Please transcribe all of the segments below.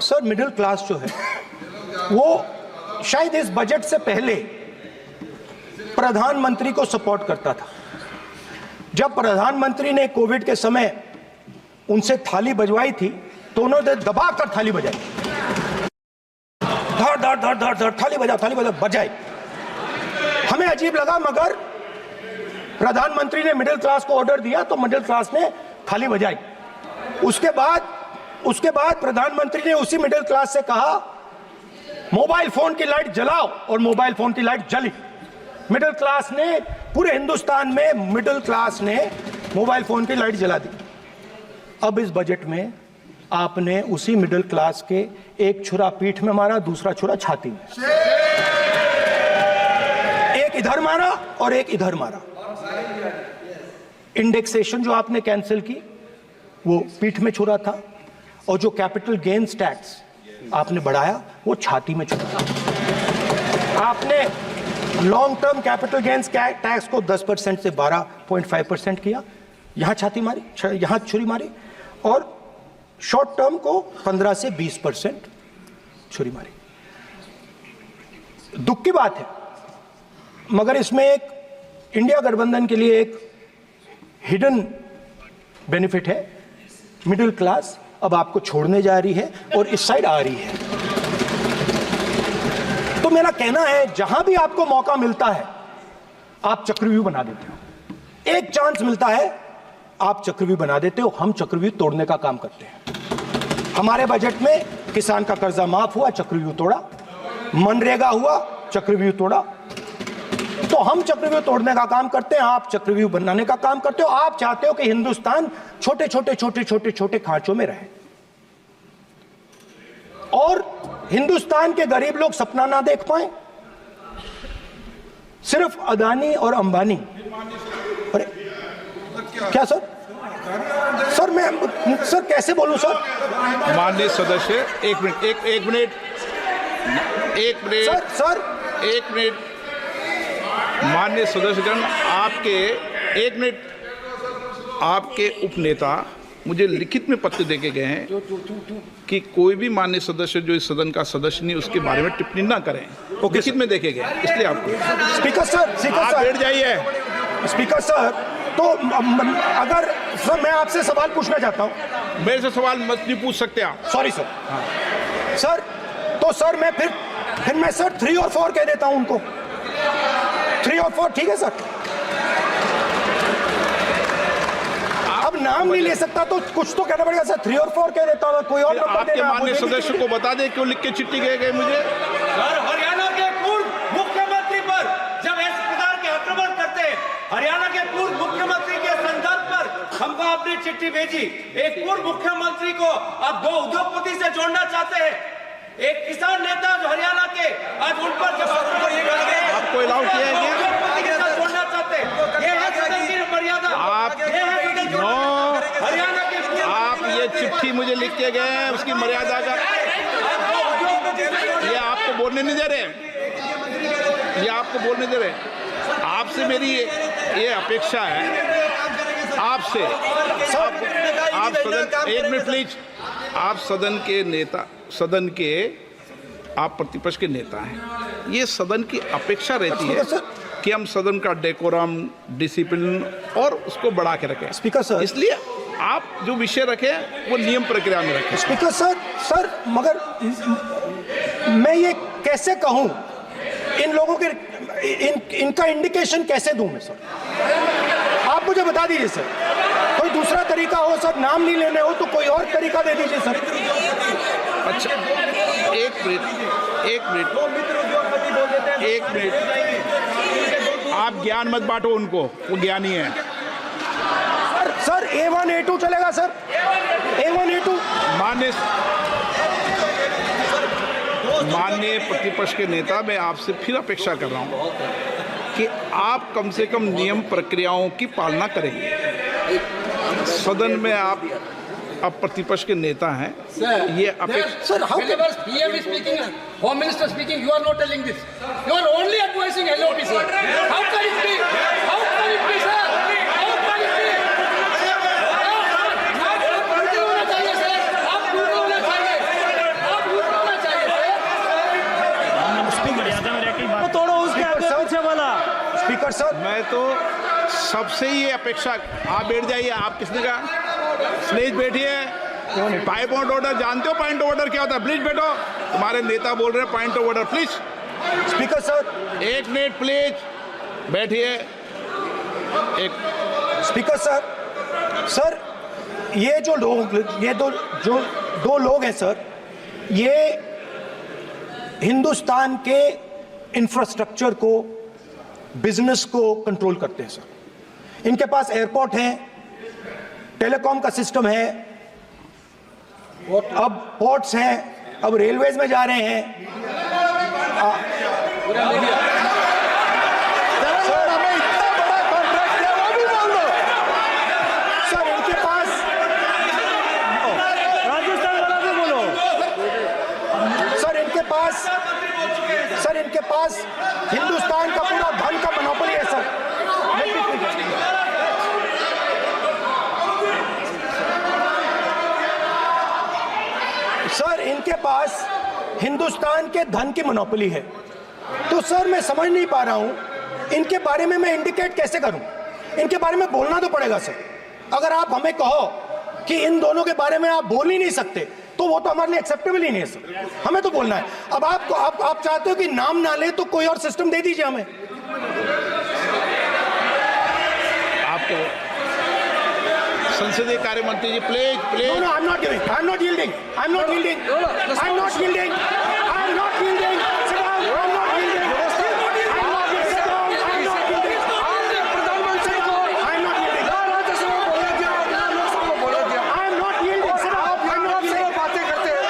Sir middle class जो है वो शायद इस बजट से पहले प्रधानमंत्री को सपोर्ट करता था। जब प्रधानमंत्री ने कोविड के समय उनसे थाली बजवाई थी तो उन्होंने दबाकर थाली बजाई, धड़ धड़ धड़ धड़ धड़ थाली बजा बजाई। हमें अजीब लगा, मगर प्रधानमंत्री ने मिडिल क्लास को ऑर्डर दिया तो मिडिल क्लास ने थाली बजाई। उसके बाद प्रधानमंत्री ने उसी मिडिल क्लास से कहा मोबाइल फोन की लाइट जलाओ, और मोबाइल फोन की लाइट जली। मिडिल क्लास ने, पूरे हिंदुस्तान में मिडिल क्लास ने मोबाइल फोन की लाइट जला दी। अब इस बजट में आपने उसी मिडिल क्लास के एक छुरा पीठ में मारा, दूसरा छुरा छाती में, एक इधर मारा और एक इधर मारा। इंडेक्सेशन जो आपने कैंसिल की वो पीठ में छुरा था, और जो कैपिटल गेन्स टैक्स आपने बढ़ाया वो छाती में छुरा था। आपने long term capital gains tax को 10% से 12.5% किया, यहां छाती मारी, यहां छुरी मारी, और शॉर्ट टर्म को 15 से 20% छुरी मारी। दुख की बात है, मगर इसमें एक इंडिया गठबंधन के लिए एक हिडन बेनिफिट है। मिडिल क्लास अब आपको छोड़ने जा रही है और इस साइड आ रही है। तो मेरा कहना है, जहां भी आपको मौका मिलता है आप चक्रव्यूह बना देते हो। एक चांस मिलता है आप चक्रव्यूह बना देते हो। हम चक्रव्यूह तोड़ने का काम करते हैं। हमारे बजट में किसान का कर्जा माफ हुआ, चक्रव्यूह तोड़ा। मनरेगा हुआ, चक्रव्यूह तोड़ा। तो हम चक्रव्यूह तोड़ने का काम करते हैं, आप चक्रव्यूह बनाने का काम करते हो। आप चाहते हो कि हिंदुस्तान छोटे छोटे खांचों में रहे, और हिंदुस्तान के गरीब लोग सपना ना देख पाए। सिर्फ अदानी और अंबानी। अरे क्या सर? सर कैसे बोलूं सर? माननीय सदस्य, एक मिनट माननीय सदस्यगण, आपके उपनेता मुझे लिखित में पत्र देके गए हैं कि कोई भी माननीय सदस्य जो इस सदन का सदस्य नहीं उसके बारे में टिप्पणी ना करें। लिखित में देखे गए, इसलिए आपको। स्पीकर सर आप बैठ जाइए। स्पीकर सर, तो अगर सर मैं आपसे सवाल पूछना चाहता हूं। मेरे से सवाल मत नहीं पूछ सकते आप। Sorry sir. हाँ। सर तो सर मैं फिर मैं सर 3 और 4 कह देता हूं उनको। 3 और 4 ठीक है सर? अब नाम नहीं ले सकता तो कुछ तो कहना पड़ेगा सर। 3 और 4 कह देता हूं, कोई और नंबर आपके माननीय सदस्य को बता दें क्यों लिख के चिट्ठी गए मुझे। सर, हरियाणा के पूर्व मुख्यमंत्री पर जब इस प्रकार के आक्रमण करते हैं, हरियाणा के पूर्व मुख्यमंत्री के संदर्भ पर हमको आपने चिट्ठी भेजी। एक पूर्व मुख्यमंत्री को आप 2 उद्योगपति से जोड़ना चाहते हैं, एक किसान नेता जो हरियाणा के, आज उन पर जब आपको अलाउ किया है उद्योगपति के साथ जोड़ना चाहते हैं। ये है सदन की मर्यादा। हरियाणा के आप ये चिट्ठी मुझे लिख के गए हैं, उसकी मर्यादा का ये आपको बोलने नहीं दे रहे, ये आपको बोलने दे रहे। आपसे मेरी ये अपेक्षा है, आपसे आप सदन, एक मिनट प्लीज, आप सदन के नेता, सदन के आप प्रतिपक्ष के नेता हैं। ये सदन की अपेक्षा रहती है कि हम सदन का डेकोरम, डिसिप्लिन और उसको बढ़ा के रखें। स्पीकर सर, इसलिए आप जो विषय रखें वो नियम प्रक्रिया में रखें। स्पीकर सर मगर मैं ये कैसे कहूं, इन लोगों के इनका इंडिकेशन कैसे दूं मैं सर? आप मुझे बता दीजिए सर, कोई दूसरा तरीका हो सर, नाम नहीं लेने हो तो कोई और तरीका दे दीजिए सर। अच्छा, एक मिनट, आप ज्ञान मत बांटो उनको, वो ज्ञानी है। सर A1 A2 चलेगा सर? A1 A2 माननीय प्रतिपक्ष के नेता, मैं आपसे फिर अपेक्षा कर रहा हूं कि आप कम से कम नियम प्रक्रियाओं की पालना करेंगे। सदन में आप प्रतिपक्ष के नेता हैं, ये अपेक्षा। Sir, whenever PM is speaking, Home Minister speaking, you are not telling this. You are only advising LOP, sir. How can it be? How can it be, sir? How can it be? आप पूर्ण होना चाहिए, sir. आप पूर्ण होना चाहिए. आप speaker sir, मैं तो सबसे ये अपेक्षा, आप बैठ जाइए। आप किसने कहा? प्लीज बैठिए। पॉइंट ऑफ ऑर्डर जानते हो? पॉइंट ऑफ ऑर्डर क्या होता है? प्लीज बैठो। तुम्हारे नेता बोल रहे हैं point of order, please. Speaker sir, एक मिनट प्लीज, बैठिए। एक स्पीकर सर, सर ये जो लोग, ये दो लोग हैं सर, ये हिंदुस्तान के इंफ्रास्ट्रक्चर को, बिजनेस को कंट्रोल करते हैं सर। इनके पास एयरपोर्ट है, टेलीकॉम का सिस्टम है, अब पोर्ट्स हैं, अब रेलवेज में जा रहे हैं। सर, हमें इतना बड़ा कॉन्ट्रैक्ट है, वो भी बोल दो। सर इनके पास, राजस्थान वाला भी बोलो। सर इनके पास हिंदुस्तान का पूरा धन का मोनोपोली है सर। सर इनके पास हिंदुस्तान के धन की मोनोपोली है। तो सर मैं समझ नहीं पा रहा हूं इनके बारे में मैं इंडिकेट कैसे करूं। इनके बारे में बोलना तो पड़ेगा सर। अगर आप हमें कहो कि इन दोनों के बारे में आप बोल ही नहीं सकते तो वो तो हमारे लिए एक्सेप्टेबल ही नहीं है सर। हमें तो बोलना है। अब आप चाहते हो कि नाम ना ले तो कोई और सिस्टम दे दीजिए हमें। आपको संसदीय कार्य मंत्री ji, please please. No, I'm not giving. I'm not yielding. I'm not yielding. I'm not yielding. I'm not yielding. Sit down. I'm not yielding. I'm not yielding. Sit down. I'm not yielding. आपने प्रधानमंत्री को I'm not yielding. Rajya Sabha में बोला दिया, लोकसभा में बोला दिया। I'm not yielding. Sit down. आप I'm not से yielding. बातें करते हैं,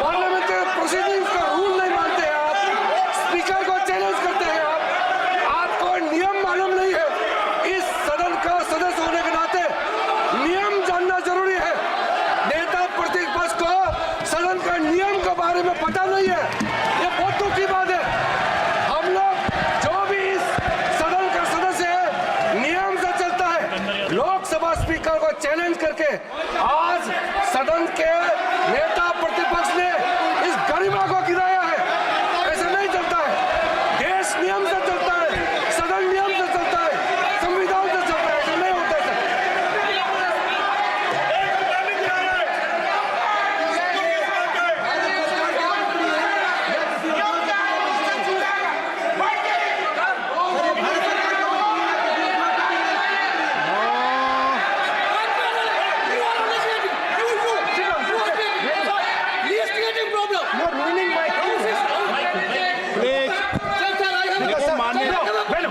पार्लियामेंट्री प्रोसीडिंग्स का रूल नहीं मानते हैं आप, स्पीकर को चैलेंज करते हैं आप। आपको नियम मालूम नहीं है। इस सदन का सदस्य होने के नाते नियम जानना जरूरी है। नेता प्रतिपक्ष को सदन का नियम के बारे में पता नहीं है, ये बहुत दुख की बात है। हम लोग जो भी इस सदन का सदस्य है नियम से चलता है। लोकसभा स्पीकर को चैलेंज करके आज सदन के नेता प्रतिपक्ष ने इस गरिमा को गिराया है। ऐसा नहीं चलता है। देश नियम से चलता है, सदन नियम से चलता है, संविधान से चलता है। ऐसा नहीं होता है। You're ruining my case. Please देखो,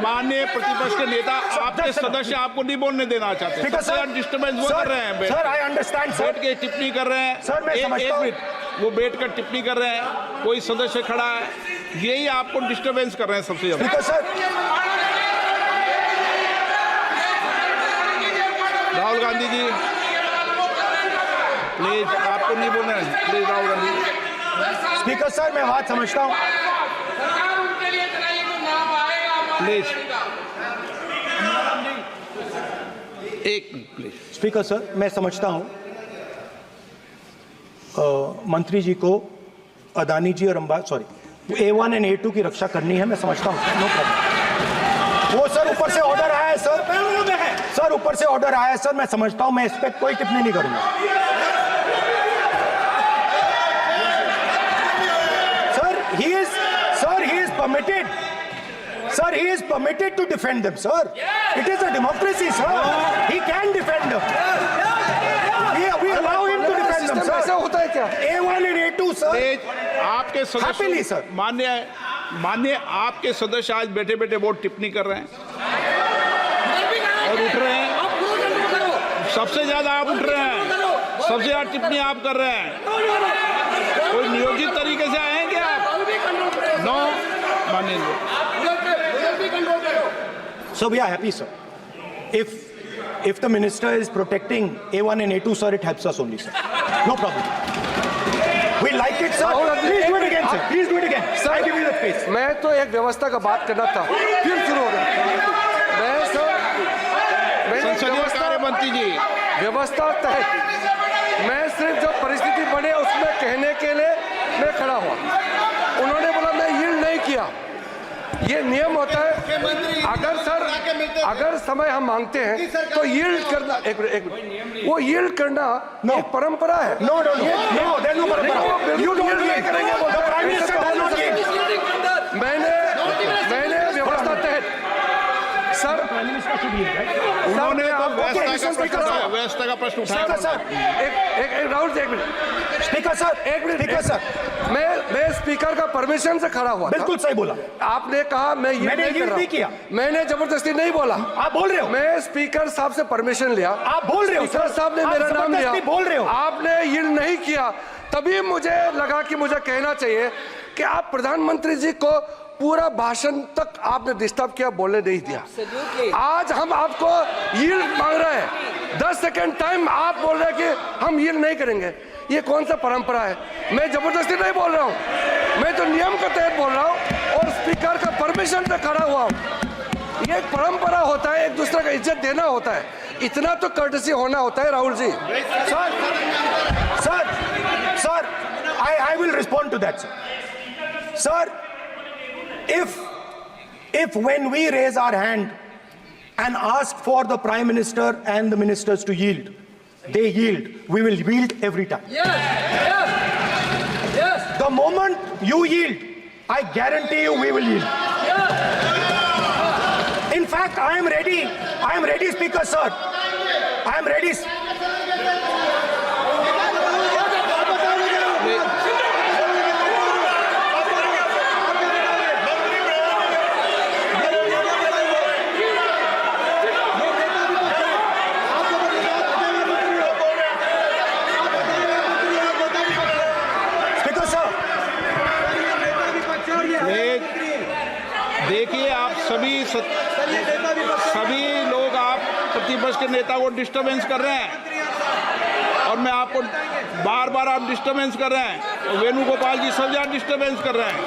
माननीय प्रतिपक्ष के नेता, आपके सदस्य आपको नहीं बोलने देना चाहते। स्पीकर सर, डिस्टर्बेंस वो कर रहे हैं। Sir I understand sir. बैठ के टिप्पणी कर रहे हैं। सर, मैं समझता एक हूं। मिनट, वो बैठ कर टिप्पणी कर रहे हैं, कोई सदस्य खड़ा है, यही आपको डिस्टर्बेंस कर रहे हैं सबसे ज्यादा। Speaker sir, Rahul Gandhi ji please, आपको नहीं बोलना है। Please Rahul Gandhi. Speaker sir मैं बात समझता हूँ। प्लीज एक मिनट प्लीज। स्पीकर सर मैं समझता हूं मंत्री जी को अदानी जी और A1 एंड A2 की रक्षा करनी है। मैं समझता हूं, नो प्रॉब्लम। वो सर ऊपर से ऑर्डर आया है सर। सर ऊपर से ऑर्डर आया है सर, मैं समझता हूं। मैं इस पर कोई टिप्पणी नहीं करूंगा। Sir he is permitted. Sir, he is permitted to defend them, sir. It is a democracy, sir. He can defend them. We allow him to defend them, system ऐसा sir. होता है क्या? A1 and A2, sir. Please आपके Happily, सदस्य, sir. मान्य आपके सदस्य आज बैठे बैठे बहुत टिप्पणी कर रहे हैं और उठ रहे हैं। सबसे ज्यादा आप उठ रहे हैं, सबसे ज्यादा टिप्पणी आप कर रहे हैं। कोई नियोजित तरीके से आए हैं क्या आप? नो मानिए। So we are happy, sir. If the minister is protecting A1 and A2, sir, it helps us only, sir. No problem. We like it, sir. Please do it again, sir. Please do it again. Sir, I give you the space. मैं तो एक व्यवस्था का बात करना था, फिर शुरू हो गया। मैं सर, संसदीय कार्य मंत्री जी, व्यवस्था तय, मैं सिर्फ जो परिस्थिति बने उसमें कहने के लिए मैं खड़ा हुआ। उन्होंने बोला मैं यील्ड नहीं किया। ये नियम होता है। अगर समय हम मांगते हैं तो यील्ड करना, एक मिनट, वो यील्ड करना एक परंपरा है। No no no no, there no परंपरा। यू यील्ड नहीं करेंगे बोलते हैं। Prime minister does not yield. मैंने व्यवस्था तहत सर उन्होंने तो व्यवस्था का प्रश्न उठाया। सर एक राहुल जी, एक मिनट स्पीकर सर, एक मिनट स्पीकर सर, मैं स्पीकर का परमिशन से खड़ा हुआ था। बिल्कुल सही बोला आपने कहा मैं ये मैंने नहीं कर रहा नहीं किया। मैंने जबरदस्ती नहीं बोला। आप बोल रहे हो, मैं स्पीकर साहब से परमिशन लिया। आप बोल रहे हो, स्पीकर साहब ने आप मेरा नाम लिया। जबरदस्ती बोल रहे हो। आपने ये नहीं किया, तभी मुझे लगा कि मुझे कहना चाहिए कि आप प्रधानमंत्री जी को पूरा भाषण तक आपने डिस्टर्ब किया, बोलने नहीं दिया। आज हम आपको यील्ड मांग रहे हैं, 10 सेकंड टाइम आप बोल रहे हैं कि हम यील्ड नहीं करेंगे। ये कौन सा परंपरा है? मैं जबरदस्ती नहीं बोल रहा हूँ, मैं तो नियम के तहत बोल रहा हूँ और स्पीकर का परमिशन से खड़ा हुआ हूँ। ये एक परंपरा होता है, एक दूसरे का इज्जत देना होता है, इतना तो कर्टसी होना होता है। Rahul ji, sir, I will respond to that, sir. Sir, if when we raise our hand and ask for the Prime Minister and the ministers to yield, they yield, we will yield every time. Yes. The moment you yield, I guarantee you we will yield. In fact, I am ready, Speaker, sir. I am ready. देखिए, आप सभी लोग आप प्रतिपक्ष के नेता को disturbance कर रहे हैं और मैं आपको बार बार आप डिस्टर्बेंस कर रहे हैं और वेणुगोपाल जी सब जगह डिस्टर्बेंस कर रहे हैं।